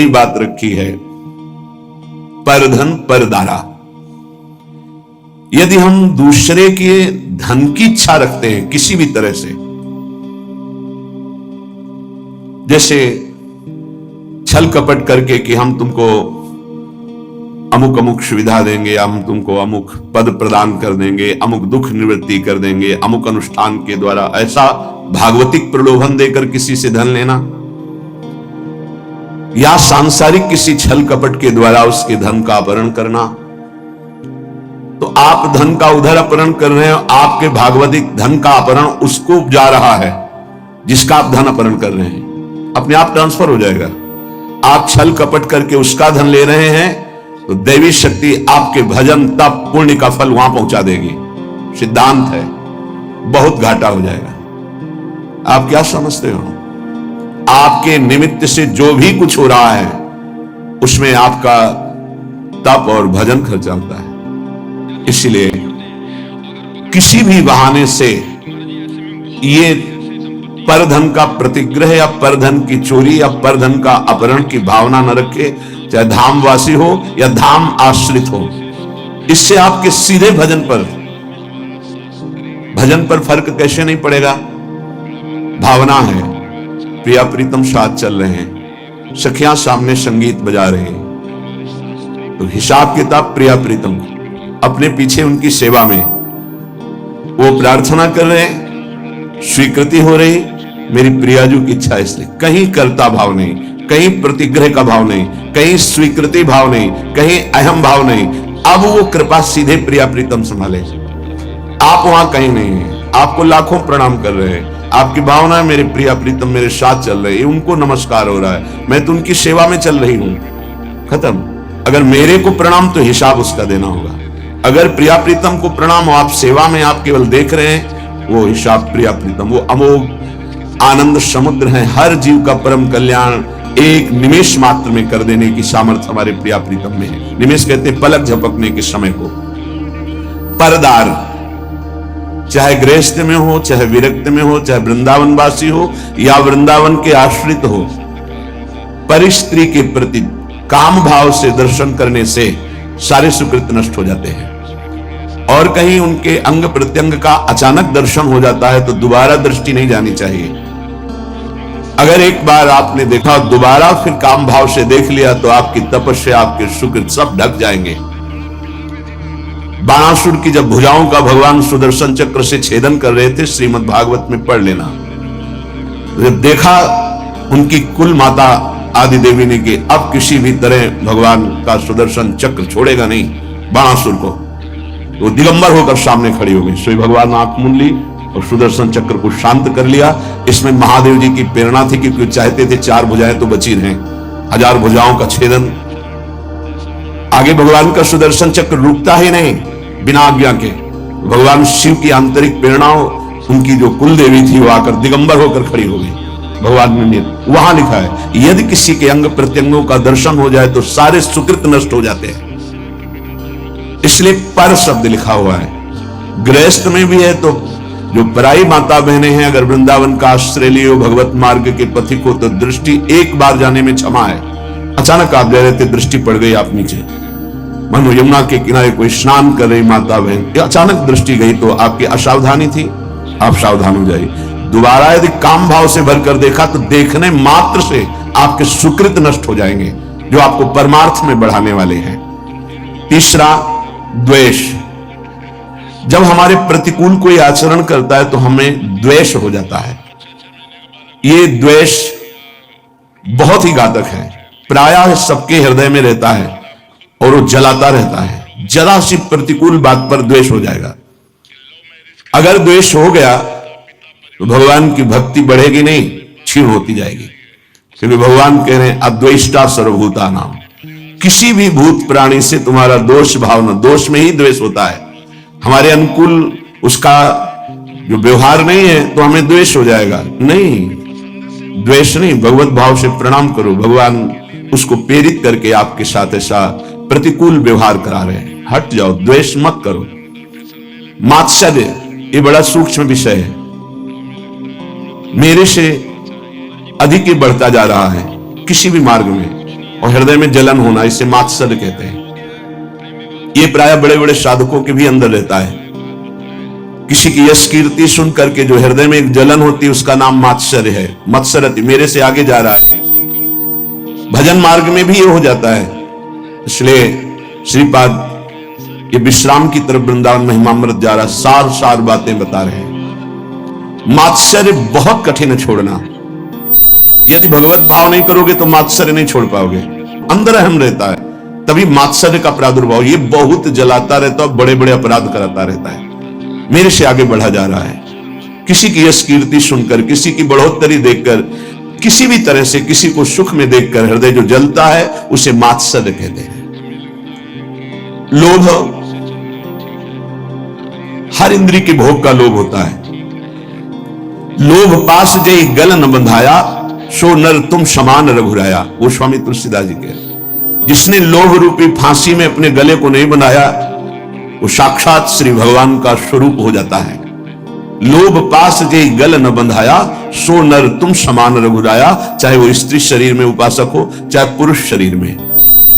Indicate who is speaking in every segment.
Speaker 1: वही बात रखी है, परधन परदारा। यदि हम दूसरे के धन की इच्छा रखते हैं किसी भी तरह से, जैसे छल कपट करके कि हम तुमको अमुक अमुक सुविधा देंगे, हम तुमको अमुक पद प्रदान कर देंगे, अमुक दुख निवृत्ति कर देंगे, अमुक अनुष्ठान के द्वारा, ऐसा भागवतिक प्रलोभन देकर किसी से धन लेना, या सांसारिक किसी छल कपट के द्वारा उसके धन का अपहरण करना, तो आप धन का उधर अपहरण कर रहे हो, आपके भागवतिक धन का अपहरण उसको जा रहा है जिसका आप धन अपहरण कर रहे हैं, अपने आप ट्रांसफर हो जाएगा। आप छल कपट करके उसका धन ले रहे हैं तो दैवी शक्ति आपके भजन तप पुण्य का फल वहां पहुंचा देगी। सिद्धांत है, बहुत घाटा हो जाएगा। आप क्या समझते हो? आपके निमित्त से जो भी कुछ हो रहा है उसमें आपका तप और भजन खर्चा होता है। इसलिए किसी भी बहाने से ये परधन का प्रतिग्रह या परधन की चोरी या परधन का अपहरण की भावना न रखे, चाहे धामवासी हो या धाम आश्रित हो। इससे आपके सीधे भजन पर फर्क कैसे नहीं पड़ेगा? भावना है, प्रिया प्रीतम साथ चल रहे हैं, सखियां सामने संगीत बजा रहे हैं, तो हिसाब किताब प्रिया प्रीतम अपने पीछे उनकी सेवा में वो प्रार्थना कर रहे हैं, स्वीकृति हो रही, मेरी प्रियाजू की इच्छा, इसलिए कहीं कर्ता भाव नहीं, कहीं प्रतिग्रह का भाव नहीं, कहीं स्वीकृति भाव नहीं, कहीं अहम भाव नहीं। अब वो कृपा सीधे प्रिया प्रीतम संभाले, आप वहां कहीं नहीं है। आपको लाखों प्रणाम कर रहे हैं, आपकी भावना है मेरे प्रिया प्रीतम मेरे साथ चल रहे हैं, उनको नमस्कार हो रहा है, मैं तो उनकी सेवा में चल रही हूं, खत्म। अगर मेरे को प्रणाम तो हिसाब उसका देना होगा। अगर प्रिया प्रीतम को प्रणाम हो, आप सेवा में आप केवल देख रहे हैं, वो हिसाब प्रिया प्रीतम, वो अमोघ आनंद समुद्र है, हर जीव का परम कल्याण एक निमेष मात्र में कर देने की सामर्थ्य हमारे प्रिया प्रीतम में है। निमेष कहते हैं पलक झपकने के समय को। परदार, चाहे गृहस्थ में हो, चाहे विरक्त में हो, चाहे वृंदावन वासी हो या वृंदावन के आश्रित हो, परिस्त्री के प्रति काम भाव से दर्शन करने से सारे सुकृत नष्ट हो जाते हैं। और कहीं उनके अंग प्रत्यंग का अचानक दर्शन हो जाता है तो दोबारा दृष्टि नहीं जानी चाहिए। अगर एक बार आपने देखा दोबारा फिर काम भाव से देख लिया तो आपकी तपस्या आपके सुकृत सब ढक जाएंगे। बाणासुर की जब भुजाओं का भगवान सुदर्शन चक्र से छेदन कर रहे थे, श्रीमद् भागवत में पढ़ लेना, जब देखा उनकी कुल माता आदि देवी ने कि अब किसी भी तरह भगवान का सुदर्शन चक्र छोड़ेगा नहीं बाणासुर को, तो दिगंबर होकर सामने खड़ी हो गई। श्री भगवान ने आंख मूंद ली और सुदर्शन चक्र को शांत कर लिया। इसमें महादेव जी की प्रेरणा थी क्योंकि चाहते थे 4 भुजाएं तो बची रहें, 1000 भुजाओं का छेदन। आगे भगवान का सुदर्शन चक्र रुकता ही नहीं बिना आज्ञा के। भगवान शिव की आंतरिक प्रेरणाओं, उनकी जो कुल देवी थी वो आकर दिगंबर होकर खड़ी हो गई। भगवान ने वहां लिखा है यदि किसी के अंग प्रत्यंगों का दर्शन हो जाए तो सारे सुकृत नष्ट हो जाते हैं, इसलिए पर शब्द लिखा हुआ है। गृहस्थ में भी है तो जो पराई माता बहनें हैं, अगर वृंदावन का आश्रय लियो भगवत मार्ग के पथिक को, तो दृष्टि एक बार जाने में क्षमा है। अचानक आप जा रहे थे, दृष्टि पड़ गई आप नीचे, मानो यमुना के किनारे कोई स्नान कर रही माता बहन, अचानक दृष्टि गई तो आपकी असावधानी थी, आप सावधान हो जाइए। दोबारा यदि काम भाव से भरकर देखा तो देखने मात्र से आपके सुकृत नष्ट हो जाएंगे जो आपको परमार्थ में बढ़ाने वाले हैं। तीसरा, द्वेष। जब हमारे प्रतिकूल कोई आचरण करता है तो हमें द्वेष हो जाता है। ये द्वेष बहुत ही घातक है, प्रायः सबके हृदय में रहता है और वो जलाता रहता है। जरा सी प्रतिकूल बात पर द्वेष हो जाएगा। अगर द्वेष हो गया तो भगवान की भक्ति बढ़ेगी नहीं, क्षीण होती जाएगी, क्योंकि भगवान कह रहे हैं अद्वेष्टा सर्वभूता नाम। किसी भी भूत प्राणी से तुम्हारा दोष भावना, दोष में ही द्वेष होता है। हमारे अनुकूल उसका जो व्यवहार नहीं है तो हमें द्वेष हो जाएगा। नहीं, द्वेष नहीं, भगवत भाव से प्रणाम करो। भगवान उसको प्रेरित करके आपके साथ ऐसा प्रतिकूल व्यवहार करा रहे हैं, हट जाओ, द्वेष मत करो। मात्सर्य, ये बड़ा सूक्ष्म विषय है, मेरे से अधिक ही बढ़ता जा रहा है किसी भी मार्ग में। और हृदय में जलन होना, इसे मात्सर्य कहते हैं। ये प्राय बड़े बड़े साधकों के भी अंदर रहता है। किसी की यश कीर्ति सुन करके जो हृदय में एक जलन होती है उसका नाम मात्सर्य है। मत्सरति, मेरे से आगे जा रहा है। भजन मार्ग में भी ये हो जाता है। इसलिए श्रीपाद ये विश्राम की तरफ वृंदावन महिमामृत जा रहा, सार सार बातें बता रहे हैं। मात्सर्य बहुत कठिन है छोड़ना। यदि भगवत भाव नहीं करोगे तो मात्सर्य नहीं छोड़ पाओगे। अंदर अहम रहता है, तभी मात्सर्य का प्रादुर्भाव। ये बहुत जलाता रहता है, बड़े बड़े अपराध कराता रहता है। मेरे से आगे बढ़ा जा रहा है। किसी की यश कीर्ति सुनकर, किसी की बढ़ोतरी देखकर, किसी भी तरह से किसी को सुख में देखकर हृदय जो जलता है उसे मात्सर्य कहते हैं। लोभ, हर इंद्रिय के भोग का लोभ होता है। लोभ पास जय गल न बंधाया, सो नर तुम समान रघुराया। वो स्वामी तुलसीदास जी के। जिसने लोभ रूपी फांसी में अपने गले को नहीं बनाया वो साक्षात श्री भगवान का स्वरूप हो जाता है। लोभ पास जय गल न बंधाया, सो नर तुम समान रघुराया। चाहे वो स्त्री शरीर में उपासक हो, चाहे पुरुष शरीर में।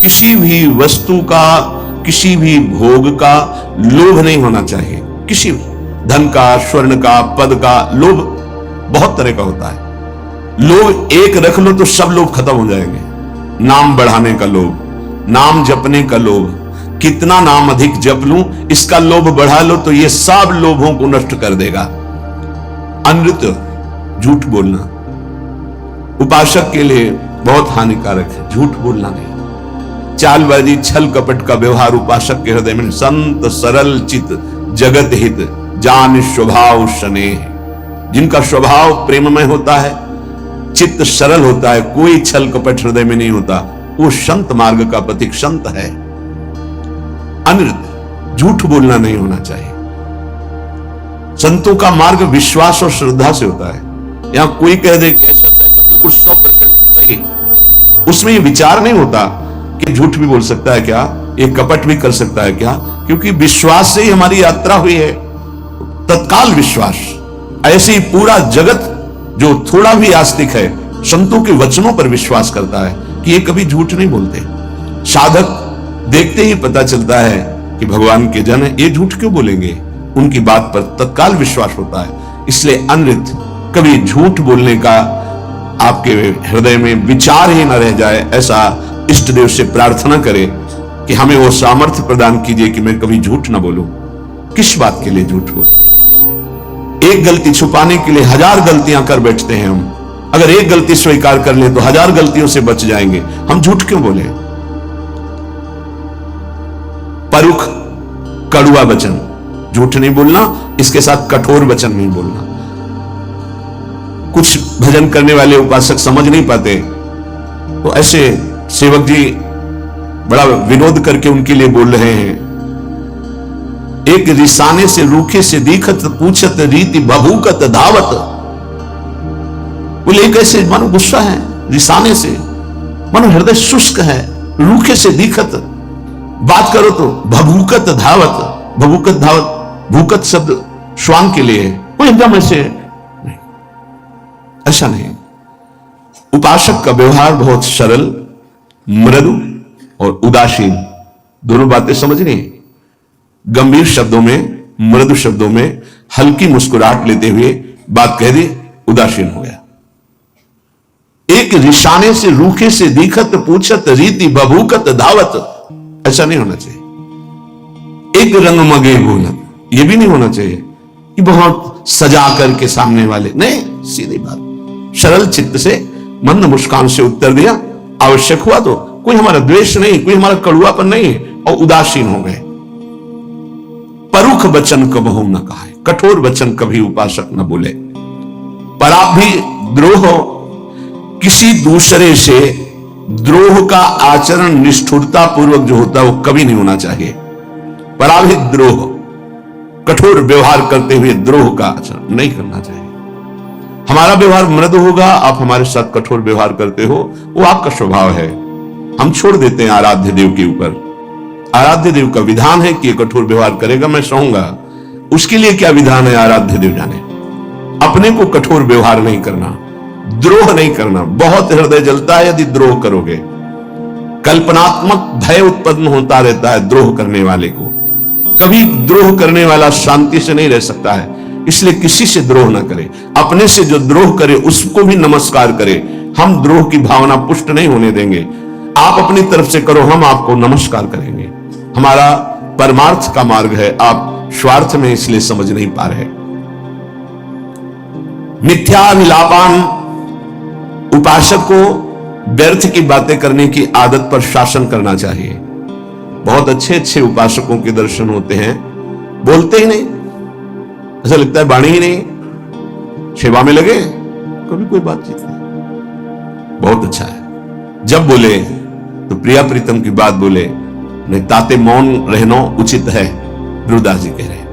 Speaker 1: किसी भी वस्तु का, किसी भी भोग का लोभ नहीं होना चाहिए। किसी भी धन का, स्वर्ण का, पद का लोभ बहुत तरह का होता है। लोभ एक रख लो तो सब लोभ खत्म हो जाएंगे। नाम बढ़ाने का लोभ, नाम जपने का लोभ, कितना नाम अधिक जप लूं इसका लोभ बढ़ा लो तो ये सब लोभों को नष्ट कर देगा। अनृत, झूठ बोलना उपासक के लिए बहुत हानिकारक है। झूठ बोलना नहीं। चालबाजी, छल कपट का व्यवहार उपासक के हृदय में। संत सरल चित जगत हित, जान स्वभाव स्नेह। जिनका स्वभाव प्रेममय होता है, चित्त सरल होता है, कोई छल कपट हृदय में नहीं होता, वो संत मार्ग का प्रतीक संत है। अनृत, झूठ बोलना नहीं होना चाहिए। संतों का मार्ग विश्वास और श्रद्धा से होता है। यहां कोई कह दे कि ऐसा बिल्कुल 100% सही, उसमें ये विचार नहीं होता कि झूठ भी बोल सकता है क्या, ये कपट भी कर सकता है क्या, क्योंकि विश्वास से ही हमारी यात्रा हुई है। तत्काल विश्वास। ऐसे ही पूरा जगत जो थोड़ा भी आस्तिक है संतों के वचनों पर विश्वास करता है कि ये कभी झूठ नहीं बोलते। साधक देखते ही पता चलता है कि भगवान के जन है, ये झूठ क्यों बोलेंगे, उनकी बात पर तत्काल विश्वास होता है। इसलिए अनृत, कभी झूठ बोलने का आपके हृदय में विचार ही न रह जाए, ऐसा इष्ट देव से प्रार्थना करें कि हमें वो सामर्थ्य प्रदान कीजिए कि मैं कभी झूठ ना बोलूं। किस बात के लिए झूठ बोलूं? एक गलती छुपाने के लिए 1000 गलतियां कर बैठते हैं हम। अगर एक गलती स्वीकार कर ले तो 1000 गलतियों से बच जाएंगे। हम झूठ क्यों बोले? परुख, कड़ुआ वचन, झूठ नहीं बोलना, इसके साथ कठोर वचन नहीं बोलना। कुछ भजन करने वाले उपासक समझ नहीं पाते तो ऐसे सेवक जी बड़ा विनोद करके उनके लिए बोल रहे हैं। एक रिसाने से रूखे से दीखत, पूछत रीति बभूकत धावत। बोले कैसे, मानो गुस्सा है, रिसाने से मानो हृदय शुष्क है, रूखे से दीखत, बात करो तो भभूकत धावत। भभूकत धावत, भूकत शब्द श्वान के लिए है, वो एकदम ऐसे नहीं, ऐसा नहीं। उपासक का व्यवहार बहुत सरल, मृदु और उदासीन, दोनों बातें समझनी। गंभीर शब्दों में, मृदु शब्दों में हल्की मुस्कुराहट लेते हुए बात कह दी, उदासीन हो गया। एक रिसाने से रूखे से दीखत, पूछत रीति बभूकत धावत, ऐसा नहीं होना चाहिए। एक रंग मगे बोलत, ये भी नहीं होना चाहिए कि बहुत सजा करके सामने वाले, नहीं, सीधी बात, सरल चित्त से मंद मुस्कान से उत्तर दिया। आवश्यक हुआ तो, कोई हमारा द्वेष नहीं, कोई हमारा कड़ुआपन नहीं है, और उदासीन हो गए। परुख वचन कबहू न कहा, कठोर वचन कभी उपासक न बोले। पराभी द्रोह, किसी दूसरे से द्रोह का आचरण निष्ठुरता पूर्वक जो होता है वो कभी नहीं होना चाहिए। पराभित द्रोह, कठोर व्यवहार करते हुए द्रोह का आचरण नहीं करना चाहिए। हमारा व्यवहार मृदु होगा, आप हमारे साथ कठोर व्यवहार करते हो, वो आपका स्वभाव है, हम छोड़ देते हैं आराध्य देव के ऊपर। आराध्य देव का विधान है कि कठोर व्यवहार करेगा, मैं सहूंगा। उसके लिए क्या विधान है आराध्य देव जाने। अपने को कठोर व्यवहार नहीं करना, द्रोह नहीं करना। बहुत हृदय जलता है यदि द्रोह करोगे। कल्पनात्मक भय उत्पन्न होता रहता है द्रोह करने वाले को। कभी द्रोह करने वाला शांति से नहीं रह सकता है, इसलिए किसी से द्रोह ना करे। अपने से जो द्रोह करे उसको भी नमस्कार करे। हम द्रोह की भावना पुष्ट नहीं होने देंगे। आप अपनी तरफ से करो, हम आपको नमस्कार करेंगे। हमारा परमार्थ का मार्ग है, आप स्वार्थ में इसलिए समझ नहीं पा रहे। मिथ्या विलापान, उपासक को व्यर्थ की बातें करने की आदत पर शासन करना चाहिए। बहुत अच्छे अच्छे उपासकों के दर्शन होते हैं, बोलते ही नहीं, ऐसा लगता है वाणी ही नहीं, सेवा में लगे, कभी कोई बातचीत नहीं। बहुत अच्छा है, जब बोले तो प्रिया प्रीतम की बात बोले, नहीं ताते मौन रहना उचित है, गुरुदास जी कह रहे हैं।